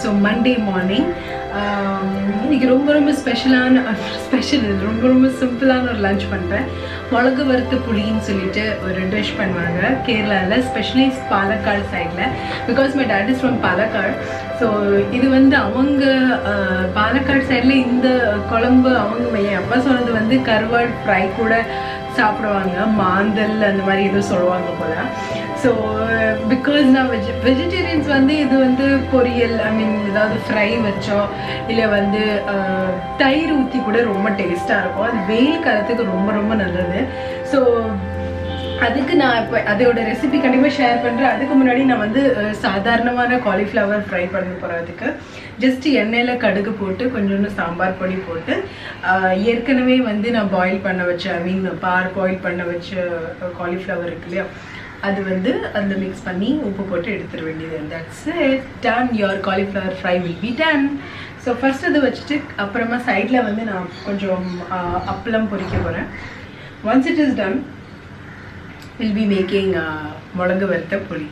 So Monday morning இன்றைக்கி ரொம்ப special ரொம்ப சிம்பிளான ஒரு லஞ்ச் பண்ணுறேன். மிளகு வறுத்த புளின்னு சொல்லிட்டு ஒரு டிஷ் பண்ணுவாங்க கேரளாவில், ஸ்பெஷலி பாலக்காடு சைடில். Because my dad is from Palakkad. So இது வந்து அவங்க பாலக்காடு சைடில் இந்த குழம்பு அவங்க என் அப்பா சொன்னது கருவாடு ஃப்ரை கூட சாப்பிடுவாங்க, மாந்தல் அந்த மாதிரி எதுவும் சொல்லுவாங்க போல். ஸோ பிகாஸ் நான் வெஜிடேரியன்ஸ் இது பொரியல், ஐ மீன் ஏதாவது ஃப்ரை வச்சோ இல்லை தயிர் ஊற்றி கூட ரொம்ப டேஸ்ட்டாக இருக்கும். அது வெயில் காலத்துக்கு ரொம்ப நல்லது. ஸோ அதுக்கு நான் இப்போ அதோட ரெசிபி கண்டிப்பாக ஷேர் பண்ணுறேன். அதுக்கு முன்னாடி நான் சாதாரணமான காலிஃப்ளவர் ஃப்ரை பண்ண போகிறதுக்கு ஜஸ்ட் எண்ணெயில் கடுகு போட்டு கொஞ்சோண்டு சாம்பார் பொடி போட்டு ஏற்கனவே நான் பாயில் பண்ண வச்ச, ஐ மீன் பாயில் பண்ண வச்ச காலிஃப்ளவர் இருக்கு இல்லையா, அது அதில் மிக்ஸ் பண்ணி உப்பு போட்டு எடுத்துட வேண்டியது. That's it, done. Your cauliflower fry will be done. So first அது வச்சுட்டு அப்புறமா சைடில் நான் கொஞ்சம் அப்பளம் பொரிக்க போகிறேன். Once it is done, we'll be making மிளகு வறுத்த புளி.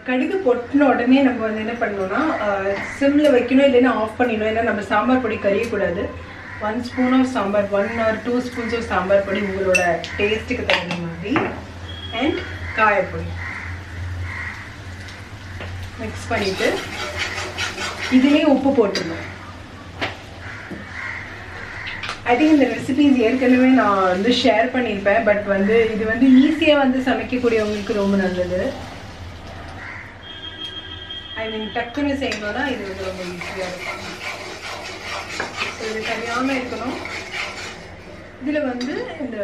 கடுகு பொட்டின உடனே நம்ம என்ன பண்ணணும்னா சிம்மில் வைக்கணும், இல்லைன்னா ஆஃப் பண்ணிடணும். ஏன்னா நம்ம சாம்பார் பொடி கறியக்கூடாது. 1 spoon of sambar, 1 or 2 spoons of sambar பொடி உங்களோட டேஸ்ட்டுக்கு தகுந்த மாதிரி, அண்ட் காயப்பொடி மிக்ஸ் பண்ணிவிட்டு இதுலேயே உப்பு போட்டுடணும். ஐ திங்க் இந்த ரெசிபிஸ் ஏற்கனவே நான் ஷேர் பண்ணியிருப்பேன். பட் இது ஈஸியாக சமைக்கக்கூடியவங்களுக்கு ரொம்ப நல்லது. ஐ மீன் டக்குன்னு செய்யணும்னா இது ரொம்ப ஈஸியாக இருக்கும். இது தனியாமல் இருக்கணும். இதில் இந்த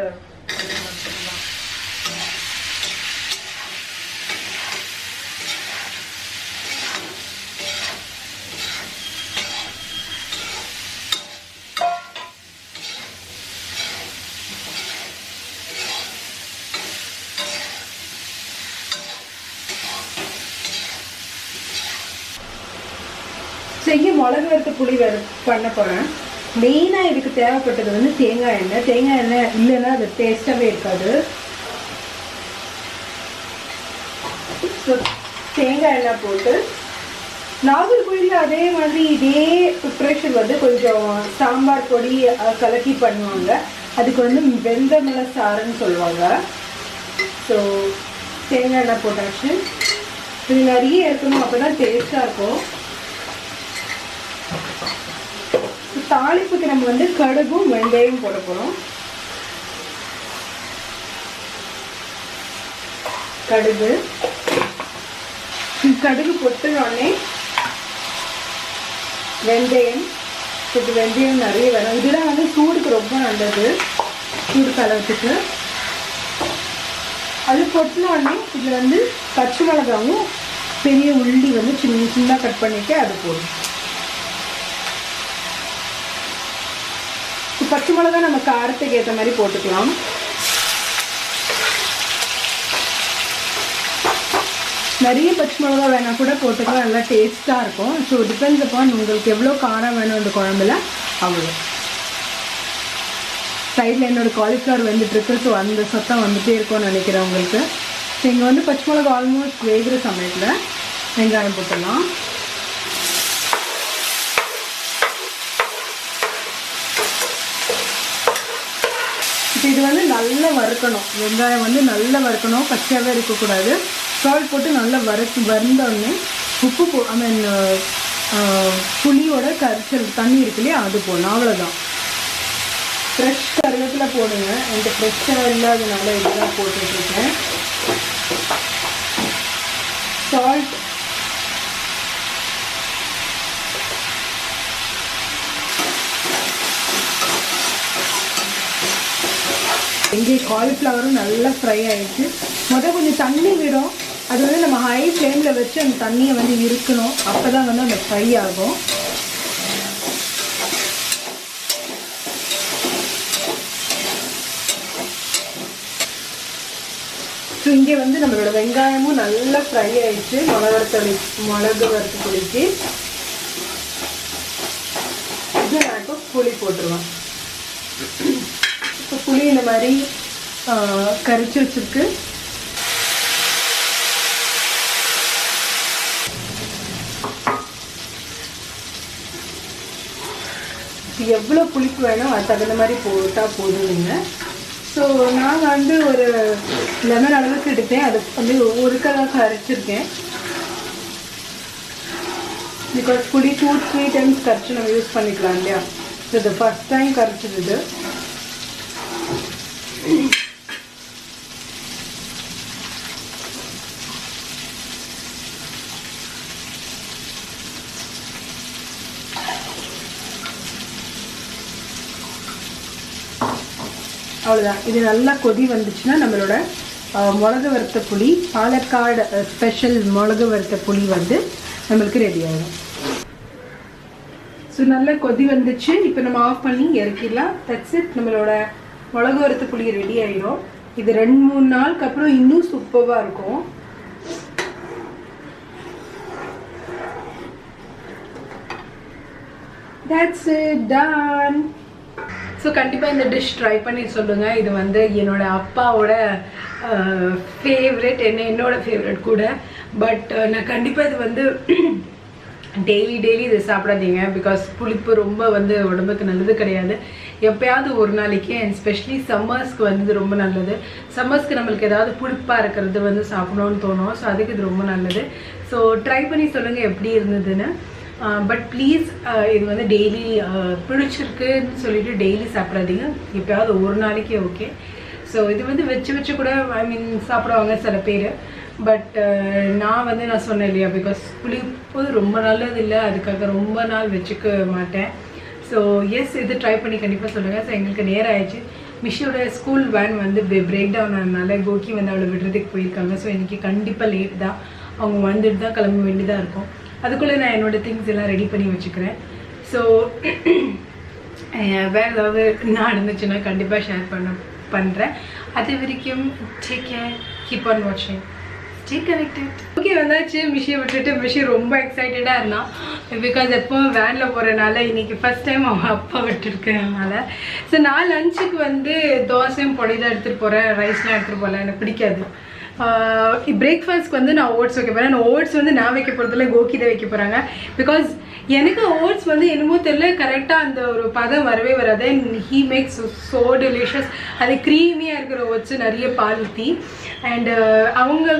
செய்ய மிளகு வறுத்த புளி பண்ண போகிறேன். மெயினாக இதுக்கு தேவைப்பட்டது தேங்காய் எண்ணெய். தேங்காய் எண்ணெய் இல்லைன்னா அது டேஸ்ட்டாகவே இருக்காது. ஸோ தேங்காய் எண்ணெய் போட்டு நாகர்கோயிலில் அதே மாதிரி இதே ப்ரிப்ரேஷன் கொஞ்சம் சாம்பார் பொடி கலக்கி பண்ணுவாங்க. அதுக்கு வெந்தமிள சாறுன்னு சொல்லுவாங்க. ஸோ தேங்காய் எண்ணெய் போட்டாச்சு. இது நிறைய இருக்கணும், அப்போ தான் டேஸ்ட்டாக இருக்கும். தாளிப்புக்கு நம்ம கடுகும் வெந்தயம் போட போறோம். கடுகு பொட்டுனோடனே வெந்தயம், கொஞ்சம் வெந்தயம் நிறைய வேணும். இதெல்லாம் சூடுக்கு ரொம்ப நல்லது, சூடு கலவத்துக்கு. அது பொட்டுனோடனே இதில் பச்சை மிளகாவும் பெரிய உள்ளி சின்ன கட் பண்ணிட்டு அது போடும். பச்சை மிளகா நம்ம காரத்துக்கு ஏற்ற மாதிரி போட்டுக்கலாம். நிறைய பச்சை மிளகா வேணால் கூட போட்டுக்கலாம், நல்லா டேஸ்ட்டாக இருக்கும். ஸோ டிபெண்ட்ஸ் அப்பான் உங்களுக்கு எவ்வளோ காரம் வேணும் இந்த குழம்புல, அவ்வளோ. சைடில் என்னோடய காலிஃப்ளவர் வெந்துட்டுருக்கு. ஸோ அந்த சத்தம் வந்துகிட்டே இருக்கும்னு நினைக்கிறேன் உங்களுக்கு. ஸோ இங்கே பச்சை மிளகா ஆல்மோஸ்ட் வேகிற சமயத்தில் வெங்காயம் போட்டுடலாம். இது நல்லா வறுக்கணும். வெங்காயம் நல்லா வறுக்கணும், பச்சையாகவே இருக்கக்கூடாது. சால்ட் போட்டு நல்லா வறுந்தோடனே உப்பு ஐ மீன் புளியோட கரைச்சல் தண்ணி இருக்கு இல்லையா, அது போடணும். அவ்வளோதான். ஃப்ரெஷ் கருவேப்பிலை போடுங்க. என்கிட்ட ஃப்ரெஷ்ஷாக இல்லாதனால இதுதான் போட்டுட்ருக்கேன். சால்ட், இங்கே காலிஃப்ளவரும் நல்லா ஃப்ரை ஆகிடுச்சு. கொஞ்சம் தண்ணி விடும். அது வந்து நம்ம ஹை ஃப்ளேமில் வச்சு அந்த தண்ணியை வந்து இருக்கணும். அப்போ தான் வந்து அந்த ஃப்ரை ஆகும். ஸோ இங்கே வந்து நம்மளோட வெங்காயமும் நல்லா ஃப்ரை ஆயிடுச்சு. மிளகு வறுத்த புளிக்கு இது நான் இப்போ புளி போட்டுருவேன். இப்போ புளி இந்த மாதிரி கரைச்சி வச்சுருக்கு. எவ்வளோ புளிப்பு வேணும் அது தகுந்த மாதிரி போட்டால் போதுங்க. ஸோ நான் வந்து ஒரு லெமன் அளவுக்கு எடுத்தேன். அது வந்து ஒரு கலருக்கு அரைச்சிருக்கேன். பிகாஸ் புளி 2-3 டைம்ஸ் கரைச்சி நம்ம யூஸ் பண்ணிக்கலாம் இல்லையா. ஸோ இது ஃபஸ்ட் டைம் கரைச்சிடுது. அவ்வளோதான். இது நல்லா கொதி வந்துச்சுன்னா நம்மளோட மிளகு வறுத்த புளி, பாலக்காடு ஸ்பெஷல் மிளகு வறுத்த புளி வந்து நம்மளுக்கு ரெடி ஆகிடும். ஸோ நல்லா கொதி வந்துச்சு. இப்போ நம்ம ஆஃப் பண்ணி இறக்கிடலாம். That's it. நம்மளோட மிளகு வறுத்த புளி ரெடி ஆகிடும். இது 2-3 நாளுக்கு அப்புறம் இன்னும் சூப்பராக இருக்கும். That's it, done. ஸோ கண்டிப்பாக இந்த டிஷ் ட்ரை பண்ணி சொல்லுங்கள். இது வந்து என்னோட அப்பாவோட ஃபேவரெட், என்னோட ஃபேவரெட் கூட. பட் நான் கண்டிப்பாக இது வந்து டெய்லி இது சாப்பிடாதீங்க. பிகாஸ் புளிப்பு ரொம்ப வந்து உடம்புக்கு நல்லது கிடையாது. எப்போயாவது ஒரு நாளைக்கு, அண்ட் ஸ்பெஷலி சம்மர்ஸ்க்கு வந்து இது ரொம்ப நல்லது. சம்மர்ஸ்க்கு நம்மளுக்கு ஏதாவது புளிப்பாக இருக்கிறது வந்து சாப்பிடணும்னு தோணும். ஸோ அதுக்கு இது ரொம்ப நல்லது. ஸோ ட்ரை பண்ணி சொல்லுங்கள் எப்படி இருந்ததுன்னு. பட் ப்ளீஸ் இது வந்து டெய்லி பிடிச்சிருக்குன்னு சொல்லிட்டு டெய்லி சாப்பிடாதீங்க. எப்போயாவது ஒரு நாளைக்கு ஓகே. ஸோ இது வந்து வச்சு கூட சாப்பிடுவாங்க சில பேர். பட் நான் சொன்னேன் இல்லையா, பிகாஸ் புளிப்பு ரொம்ப நல்லது இல்லை, அதுக்காக ரொம்ப நாள் வச்சுக்க மாட்டேன். ஸோ எஸ், இது ட்ரை பண்ணி கண்டிப்பாக சொல்லுங்கள். ஸோ எங்களுக்கு நேரம் ஆயிடுச்சு. மிஷியோட ஸ்கூல் வேன் வந்து பிரேக் டவுன் ஆனதுனால கோகி வந்து அவளை விடுறதுக்கு போயிருக்காங்க. ஸோ இன்றைக்கி கண்டிப்பாக லேட் தான். அவங்க வந்துட்டு தான் கிளம்ப வேண்டியதாக இருக்கும். அதுக்குள்ளே நான் என்னோடய திங்ஸ் எல்லாம் ரெடி பண்ணி வச்சுக்கிறேன். ஸோ வேறு ஏதாவது நடந்துச்சுன்னா கண்டிப்பாக ஷேர் பண்ணுறேன். அது வரைக்கும் டேக் கேர், கீப் ஆன் வாட்சிங், ஸ்டே கனெக்டட். ஓகே, வந்தாச்சு. மிஷியை விட்டுட்டு மிஷி ரொம்ப எக்ஸைட்டடாக இருந்தான். பிகாஸ் எப்போவும் வேனில் போகிறனால இன்றைக்கி ஃபஸ்ட் டைம் அவன் அப்பா விட்டுருக்கனால. ஸோ நான் லஞ்சுக்கு வந்து தோசையும் பொடி தான் எடுத்துகிட்டு போகிறேன், ரைஸ்லாம் எடுத்துகிட்டு போகல, எனக்கு பிடிக்காது. பிரேக்ஃபாஸ்ட்க்கு வந்து நான் ஓட்ஸ் வைக்க போகிறேன். ஓட்ஸ் வந்து நான் வைக்க போகிறதில்ல, கோகி தான் வைக்க போகிறாங்க. பிகாஸ் எனக்கு ஓட்ஸ் வந்து என்னமோ தெரியல, கரெக்டாக அந்த ஒரு பதம் வரவே வராது. He maths so delicious. அது க்ரீமியாக இருக்கிற ஓட்ஸு, நிறைய பால் ஊற்றி. அண்டு அவங்க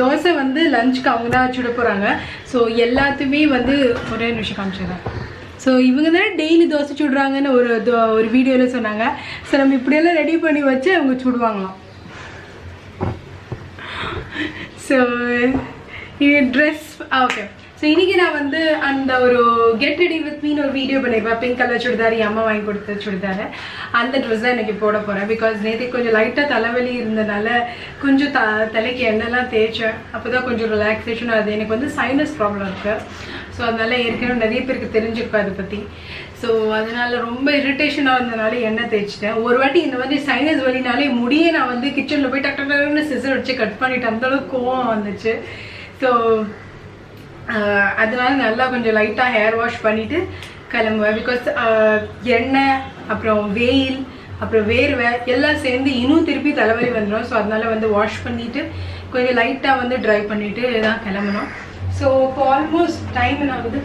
தோசை வந்து லஞ்சுக்கு அவங்க தான் சுட போகிறாங்க. ஸோ எல்லாத்தையுமே வந்து ஒரே நிமிஷம் காமிச்சிடுறேன். ஸோ இவங்க தானே டெய்லி தோசை சுடுறாங்கன்னு ஒரு வீடியோவில் சொன்னாங்க. ஸோ நம்ம இப்படியெல்லாம் ரெடி பண்ணி வச்சு அவங்க சுடுவாங்களாம். ஸோ இது ட்ரெஸ் ஓகே. ஸோ இன்றைக்கி நான் வந்து அந்த ஒரு கெட் ரெடி வித் மீன் ஒரு வீடியோ பண்ணியிருப்பேன். பிங்க் கலர் சுடிதார், அம்மா வாங்கி கொடுத்த சுடிதார். அந்த ட்ரெஸ் தான் இன்றைக்கி போட போகிறேன். பிகாஸ் நேற்று கொஞ்சம் லைட்டாக தலைவலி இருந்தனால கொஞ்சம் தலைக்கு எண்ணெய்லாம் தேய்ச்சேன். அப்போ தான் கொஞ்சம் ரிலாக்ஸேஷன். அது எனக்கு வந்து சைனஸ் ப்ராப்ளம் இருக்குது. ஸோ அதனால் ஏற்கனவே நிறைய பேருக்கு தெரிஞ்சிருக்கும் அதை பற்றி. ஸோ அதனால் ரொம்ப இரிட்டேஷனாக இருந்தனால எண்ணெய் தேய்ச்சிட்டேன். ஒரு வாட்டி இந்த மாதிரி சைனஸ் வலினாலே முடியே நான் வந்து கிச்சனில் போய் டக்குன்னு சிசர் வச்சு கட் பண்ணிவிட்டு அந்தளவுக்கு கோவம் வந்துச்சு. ஸோ அதனால நல்லா கொஞ்சம் லைட்டாக ஹேர் வாஷ் பண்ணிவிட்டு கிளம்புவேன். பிகாஸ் எண்ணெய், அப்புறம் வெயில், அப்புறம் வேர்வை எல்லாம் சேர்ந்து இன்னும் திருப்பி தலைவலி வந்துடும். ஸோ அதனால் வந்து வாஷ் பண்ணிவிட்டு கொஞ்சம் லைட்டாக வந்து ட்ரை பண்ணிவிட்டு தான் கிளம்பணும். ஸோ இப்போ ஆல்மோஸ்ட் டைம் ஆகுது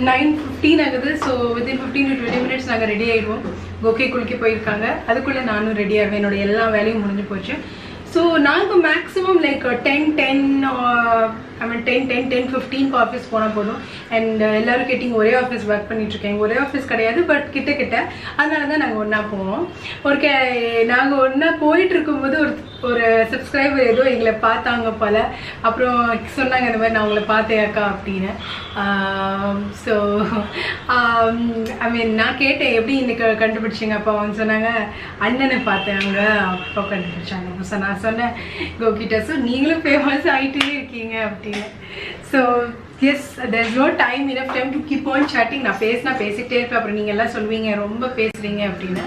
9:15 ஆகுது. ஸோ வித்தின் 15 to 20 minutes நாங்கள் ரெடி ஆகிடுவோம். கோகே குளிக்க போயிருக்காங்க. அதுக்குள்ளே நானும் ரெடி ஆகுவேன். என்னோடய எல்லா வேலையும் முடிஞ்சு போச்சு. ஸோ நாங்கள் மேக்ஸிமம் லைக் 10 ஐ மீன் 10:15 ஆஃபீஸ் போனால் போதும். அண்ட் எல்லோரும் கேட்டிங்க ஒரே ஆஃபீஸ் ஒர்க் பண்ணிகிட்ருக்கேன். ஒரே ஆஃபீஸ் கிடையாது, பட் கிட்ட அதனால தான் நாங்கள் ஒன்றா போவோம். நாங்கள் ஒன்றா போயிட்டு இருக்கும்போது ஒரு சப்ஸ்கிரைபர் ஏதோ எங்களை பார்த்தாங்க போல். அப்புறம் சொன்னாங்க இந்த மாதிரி நான் உங்களை பார்த்தேன் அக்கா அப்படின்னு. ஸோ ஐ மீன் நான் கேட்டேன் எப்படி இன்னைக்கு கண்டுபிடிச்சிங்க அப்பா? அவங்க சொன்னாங்க அண்ணனை பார்த்தேன் அங்கே, அப்பா கண்டுபிடிச்சாங்க. ஸோ நான் சொன்னேன் கோகிட்ட, ஸோ நீங்களும் ஃபேமஸ் ஆகிட்டே இருக்கீங்க அப்படின்னு. So yes, there's no time, enough time to keep on chatting. நான் பேசிக்கிட்டே இருப்பேன், அப்புறம் நீங்கள் எல்லாம் சொல்லுவீங்க ரொம்ப பேசுகிறீங்க அப்படின்னு.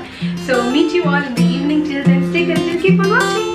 So meet you all in the evening. Till then, stay connected, keep on watching.